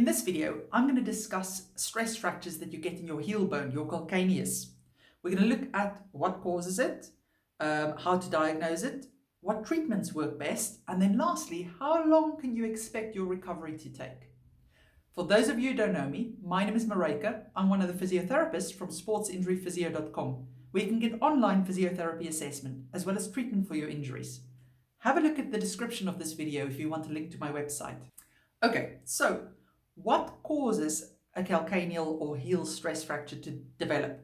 this video, I'm going to discuss stress fractures that you get in your heel bone, your calcaneus. We're going to look at what causes it, how to diagnose it, what treatments work best, and then lastly, how long can you expect your recovery to take? For those of you who don't know me, my name is Maryke. I'm one of the physiotherapists from sportsinjuryphysio.com, where you can get online physiotherapy assessment as well as treatment for your injuries. Have a look at the description of this video if you want a link to my website. Okay, so what causes a calcaneal or heel stress fracture to develop?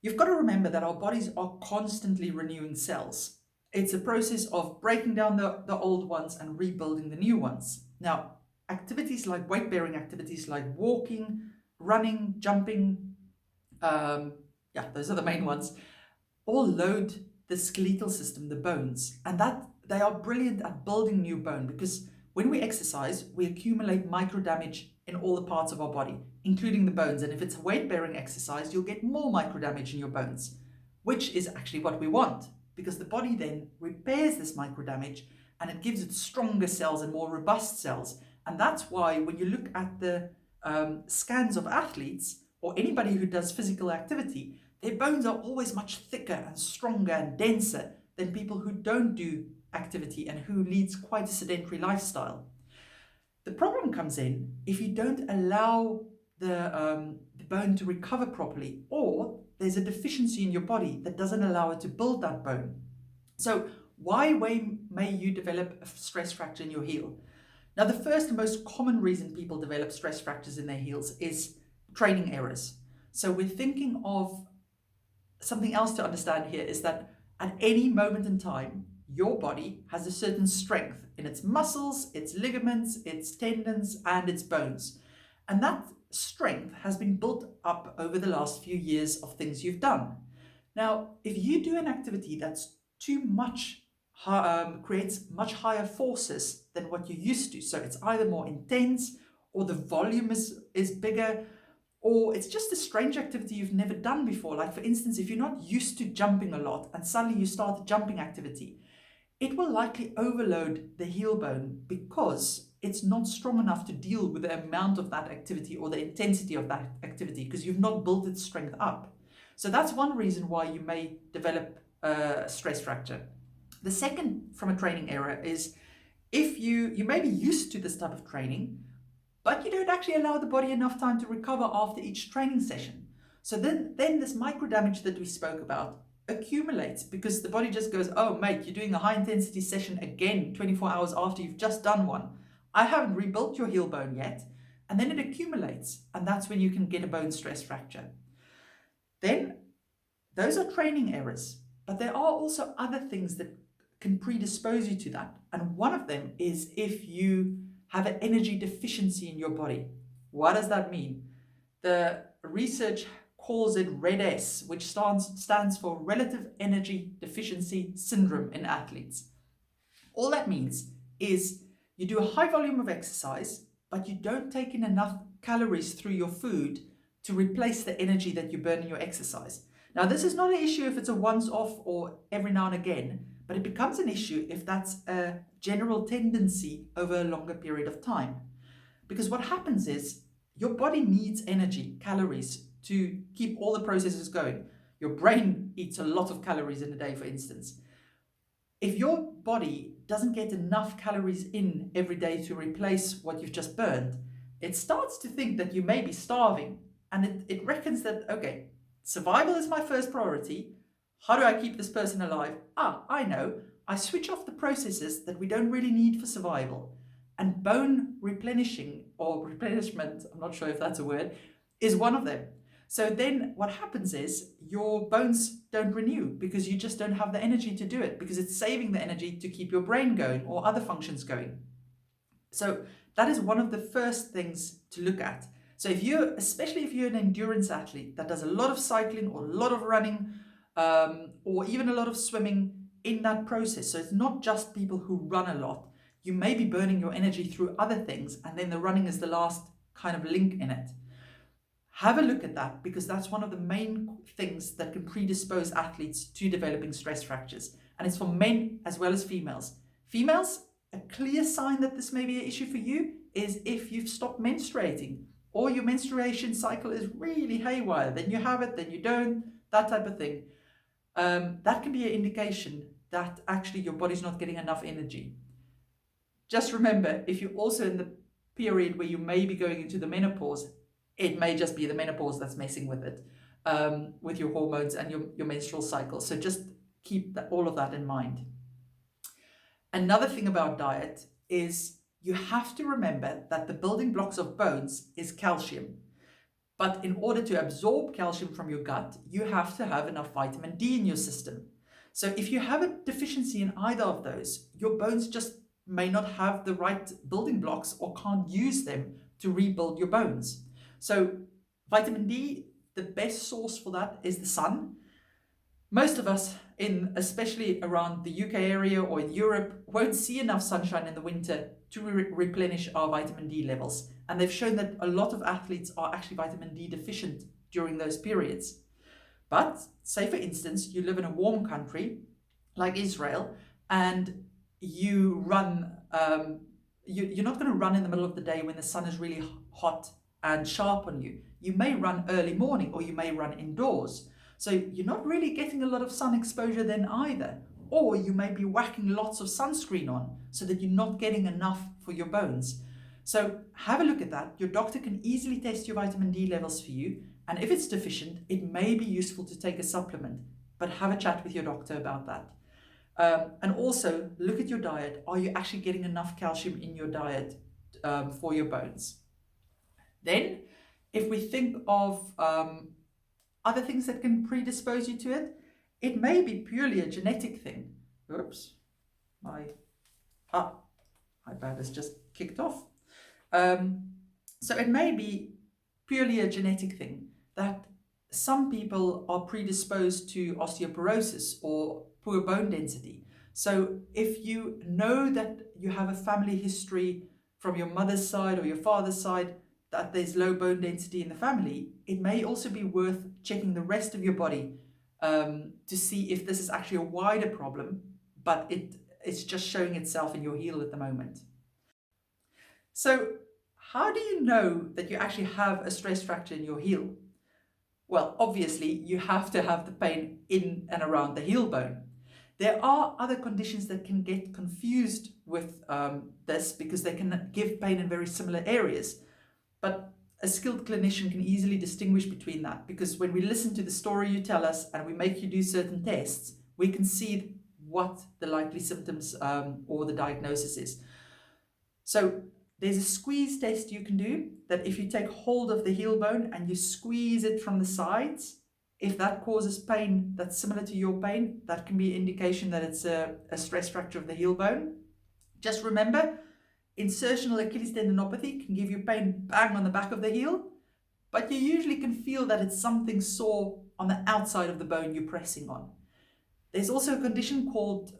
You've got to remember that our bodies are constantly renewing cells. It's a process of breaking down the old ones and rebuilding the new ones. Now, activities like weight-bearing activities like walking, running, jumping, those are the main ones, all load the skeletal system, the bones, and that they are brilliant at building new bone because when we exercise, we accumulate micro damage in all the parts of our body, including the bones. And if it's a weight-bearing exercise, you'll get more micro damage in your bones, which is actually what we want because the body then repairs this micro damage and it gives it stronger cells and more robust cells. And that's why when you look at the scans of athletes or anybody who does physical activity, their bones are always much thicker and stronger and denser than people who don't do activity and who leads quite a sedentary lifestyle. The problem comes in if you don't allow the bone to recover properly, or there's a deficiency in your body that doesn't allow it to build that bone. So why may you develop a stress fracture in your heel? Now, the first and most common reason people develop stress fractures in their heels is training errors. So we're thinking of something else to understand here is that at any moment in time, your body has a certain strength in its muscles, its ligaments, its tendons, and its bones. And that strength has been built up over the last few years of things you've done. Now, if you do an activity that's too much, creates much higher forces than what you used to, so it's either more intense or the volume is bigger, or it's just a strange activity you've never done before. Like for instance, if you're not used to jumping a lot and suddenly you start a jumping activity, it will likely overload the heel bone because it's not strong enough to deal with the amount of that activity or the intensity of that activity because you've not built its strength up. So that's one reason why you may develop a stress fracture. The second from a training error is if you may be used to this type of training, but you don't actually allow the body enough time to recover after each training session. So then this micro damage that we spoke about accumulates because the body just goes, oh mate, you're doing a high intensity session again 24 hours after you've just done one. I haven't rebuilt your heel bone yet. And then it accumulates, and that's when you can get a bone stress fracture. Then those are training errors, but there are also other things that can predispose you to that. And one of them is if you have an energy deficiency in your body. What does that mean? The research calls it RED-S, which stands for Relative Energy Deficiency Syndrome in athletes. All that means is you do a high volume of exercise, but you don't take in enough calories through your food to replace the energy that you burn in your exercise. Now, this is not an issue if it's a once-off or every now and again, but it becomes an issue if that's a general tendency over a longer period of time. Because what happens is your body needs energy, calories, to keep all the processes going. Your brain eats a lot of calories in a day, for instance. If your body doesn't get enough calories in every day to replace what you've just burned, it starts to think that you may be starving. And it reckons that, okay, survival is my first priority. How do I keep this person alive? I know. I switch off the processes that we don't really need for survival. And bone replenishing or replenishment, I'm not sure if that's a word, is one of them. So then what happens is your bones don't renew because you just don't have the energy to do it because it's saving the energy to keep your brain going or other functions going. So that is one of the first things to look at. So especially if you're an endurance athlete that does a lot of cycling or a lot of running or even a lot of swimming in that process. So it's not just people who run a lot. You may be burning your energy through other things and then the running is the last kind of link in it. Have a look at that because that's one of the main things that can predispose athletes to developing stress fractures. And it's for men as well as females. Females, a clear sign that this may be an issue for you is if you've stopped menstruating or your menstruation cycle is really haywire. Then you have it, then you don't, that type of thing. That can be an indication that actually your body's not getting enough energy. Just remember, if you're also in the period where you may be going into the menopause, it may just be the menopause that's messing with it, with your hormones and your menstrual cycle. So just keep all of that in mind. Another thing about diet is you have to remember that the building blocks of bones is calcium. But in order to absorb calcium from your gut, you have to have enough vitamin D in your system. So if you have a deficiency in either of those, your bones just may not have the right building blocks or can't use them to rebuild your bones. So vitamin D, the best source for that is the sun. Most of us, especially around the UK area or in Europe, won't see enough sunshine in the winter to replenish our vitamin D levels. And they've shown that a lot of athletes are actually vitamin D deficient during those periods. But say, for instance, you live in a warm country like Israel, and you run, you're not going to run in the middle of the day when the sun is really hot and sharp on you. You may run early morning, or you may run indoors. So you're not really getting a lot of sun exposure then either. Or you may be whacking lots of sunscreen on so that you're not getting enough for your bones. So have a look at that. Your doctor can easily test your vitamin D levels for you. And if it's deficient, it may be useful to take a supplement, but have a chat with your doctor about that. And also look at your diet. Are you actually getting enough calcium in your diet for your bones? Then, if we think of other things that can predispose you to it, it may be purely a genetic thing. Oops, my iPad has just kicked off. So it may be purely a genetic thing that some people are predisposed to osteoporosis or poor bone density. So if you know that you have a family history from your mother's side or your father's side that there's low bone density in the family, it may also be worth checking the rest of your body to see if this is actually a wider problem, but it's just showing itself in your heel at the moment. So how do you know that you actually have a stress fracture in your heel? Well, obviously, you have to have the pain in and around the heel bone. There are other conditions that can get confused with this because they can give pain in very similar areas. But a skilled clinician can easily distinguish between that, because when we listen to the story you tell us and we make you do certain tests, we can see what the likely symptoms or the diagnosis is. So there's a squeeze test you can do that if you take hold of the heel bone and you squeeze it from the sides, if that causes pain that's similar to your pain, that can be an indication that it's a stress fracture of the heel bone. Just remember, insertional Achilles tendinopathy can give you pain bang on the back of the heel, but you usually can feel that it's something sore on the outside of the bone you're pressing on. There's also a condition called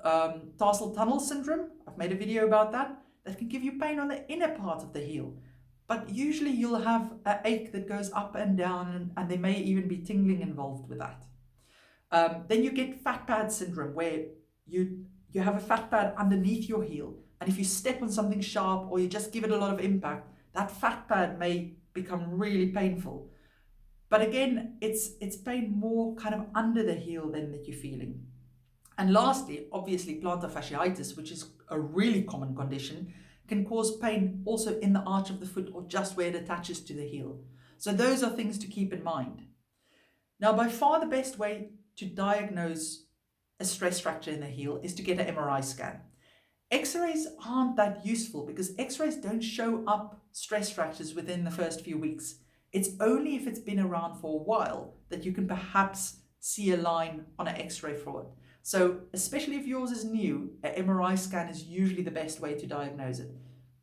tarsal tunnel syndrome. I've made a video about that can give you pain on the inner part of the heel. But usually you'll have an ache that goes up and down, and there may even be tingling involved with that. Then you get fat pad syndrome, where you have a fat pad underneath your heel, and if you step on something sharp or you just give it a lot of impact, that fat pad may become really painful. But again, it's pain more kind of under the heel than that you're feeling. And lastly, obviously, plantar fasciitis, which is a really common condition, can cause pain also in the arch of the foot or just where it attaches to the heel. So those are things to keep in mind. Now, by far the best way to diagnose a stress fracture in the heel is to get an MRI scan. X-rays aren't that useful because X-rays don't show up stress fractures within the first few weeks. It's only if it's been around for a while that you can perhaps see a line on an X-ray for it. So especially if yours is new, an MRI scan is usually the best way to diagnose it.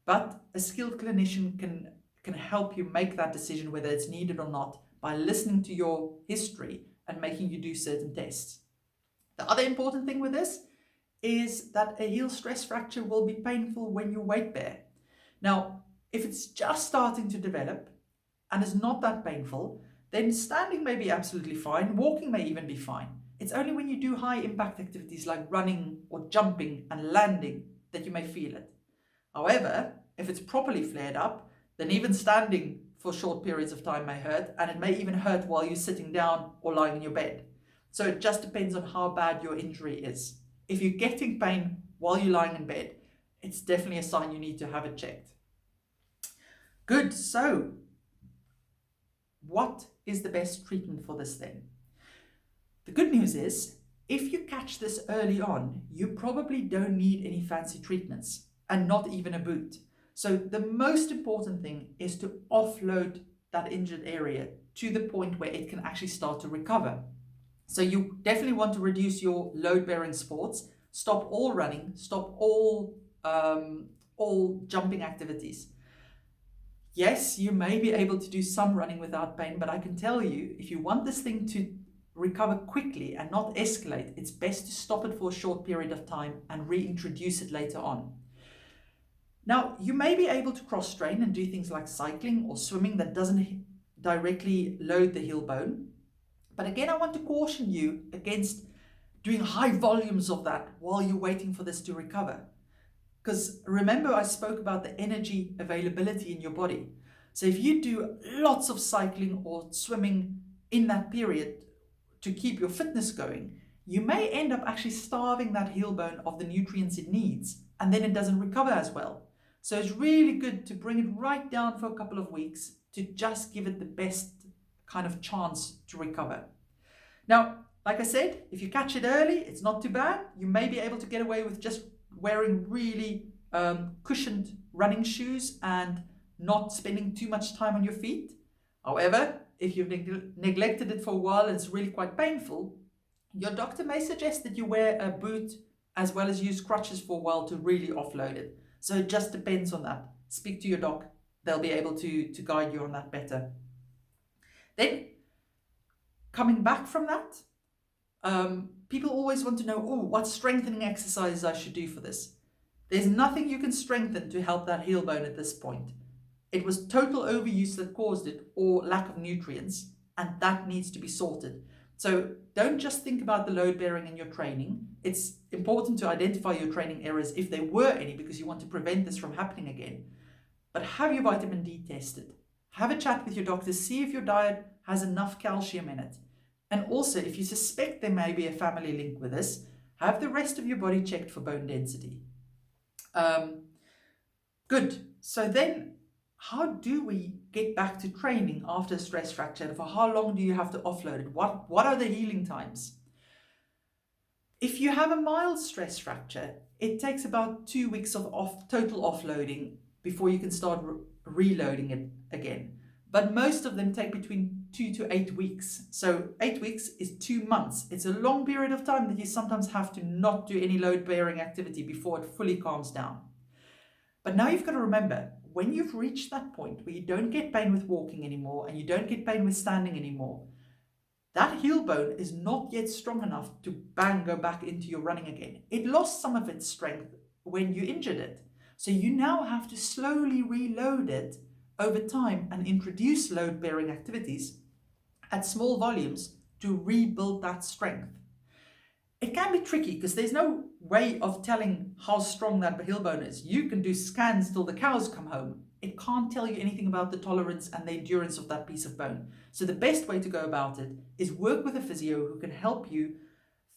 But a skilled clinician can help you make that decision whether it's needed or not by listening to your history and making you do certain tests. The other important thing with this is that a heel stress fracture will be painful when you weight bear. Now, if it's just starting to develop and is not that painful, then standing may be absolutely fine, walking may even be fine. It's only when you do high impact activities like running or jumping and landing that you may feel it. However, If it's properly flared up, then even standing for short periods of time may hurt, and it may even hurt while you're sitting down or lying in your bed. So it just depends on how bad your injury is. If you're getting pain while you're lying in bed, it's definitely a sign you need to have it checked. Good, so what is the best treatment for this then? The good news is, if you catch this early on, you probably don't need any fancy treatments, and not even a boot. So the most important thing is to offload that injured area to the point where it can actually start to recover. So you definitely want to reduce your load-bearing sports, stop all running, stop all jumping activities. Yes, you may be able to do some running without pain, but I can tell you, if you want this thing to recover quickly and not escalate, it's best to stop it for a short period of time and reintroduce it later on. Now, you may be able to cross-train and do things like cycling or swimming that doesn't directly load the heel bone. But again, I want to caution you against doing high volumes of that while you're waiting for this to recover. Because remember, I spoke about the energy availability in your body. So if you do lots of cycling or swimming in that period to keep your fitness going, you may end up actually starving that heel bone of the nutrients it needs, and then it doesn't recover as well. So it's really good to bring it right down for a couple of weeks to just give it the best kind of chance to recover. Now, like I said, if you catch it early, it's not too bad. You may be able to get away with just wearing really cushioned running shoes and not spending too much time on your feet. However, if you've neglected it for a while and it's really quite painful, your doctor may suggest that you wear a boot as well as use crutches for a while to really offload it. So it just depends on that. Speak to your doc. They'll be able to guide you on that better. Then, coming back from that, people always want to know, what strengthening exercises I should do for this. There's nothing you can strengthen to help that heel bone at this point. It was total overuse that caused it, or lack of nutrients, and that needs to be sorted. So don't just think about the load bearing in your training. It's important to identify your training errors if there were any, because you want to prevent this from happening again. But have your vitamin D tested. Have a chat with your doctor, see if your diet has enough calcium in it. And also, if you suspect there may be a family link with this, have the rest of your body checked for bone density. Good. So then, how do we get back to training after a stress fracture? For how long do you have to offload it? What are the healing times? If you have a mild stress fracture, it takes about 2 weeks of total offloading before you can start reloading it again. But most of them take between 2 to 8 weeks. So 8 weeks is 2 months. It's a long period of time that you sometimes have to not do any load-bearing activity before it fully calms down. But now you've got to remember, when you've reached that point where you don't get pain with walking anymore and you don't get pain with standing anymore, that heel bone is not yet strong enough to go back into your running again. It lost some of its strength when you injured it. So you now have to slowly reload it over time and introduce load-bearing activities at small volumes to rebuild that strength. It can be tricky because there's no way of telling how strong that heel bone is. You can do scans till the cows come home. It can't tell you anything about the tolerance and the endurance of that piece of bone. So the best way to go about it is work with a physio who can help you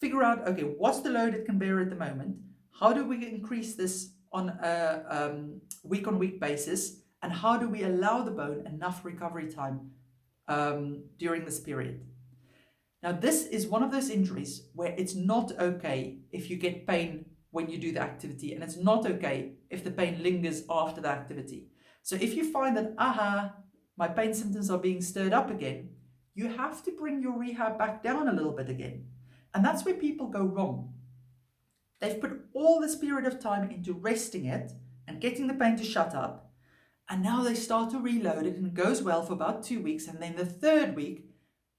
figure out, okay, what's the load it can bear at the moment? How do we increase this on a week-on-week basis? And how do we allow the bone enough recovery time during this period? Now, this is one of those injuries where it's not okay if you get pain when you do the activity, and it's not okay if the pain lingers after the activity. So if you find that, my pain symptoms are being stirred up again, you have to bring your rehab back down a little bit again. And that's where people go wrong. They've put all this period of time into resting it and getting the pain to shut up, and now they start to reload it, and it goes well for about 2 weeks, and then the third week,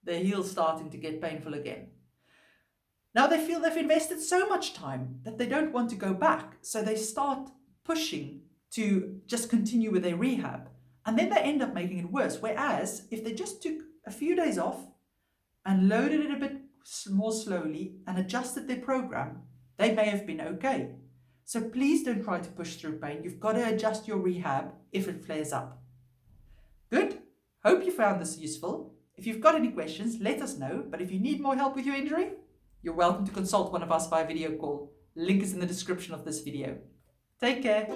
their heel's starting to get painful again. Now they feel they've invested so much time that they don't want to go back, so they start pushing to just continue with their rehab, and then they end up making it worse. Whereas if they just took a few days off and loaded it a bit more slowly and adjusted their program, they may have been okay. So please don't try to push through pain. You've got to adjust your rehab if it flares up. Good. Hope you found this useful. If you've got any questions, let us know. But if you need more help with your injury, you're welcome to consult one of us via video call. Link is in the description of this video. Take care.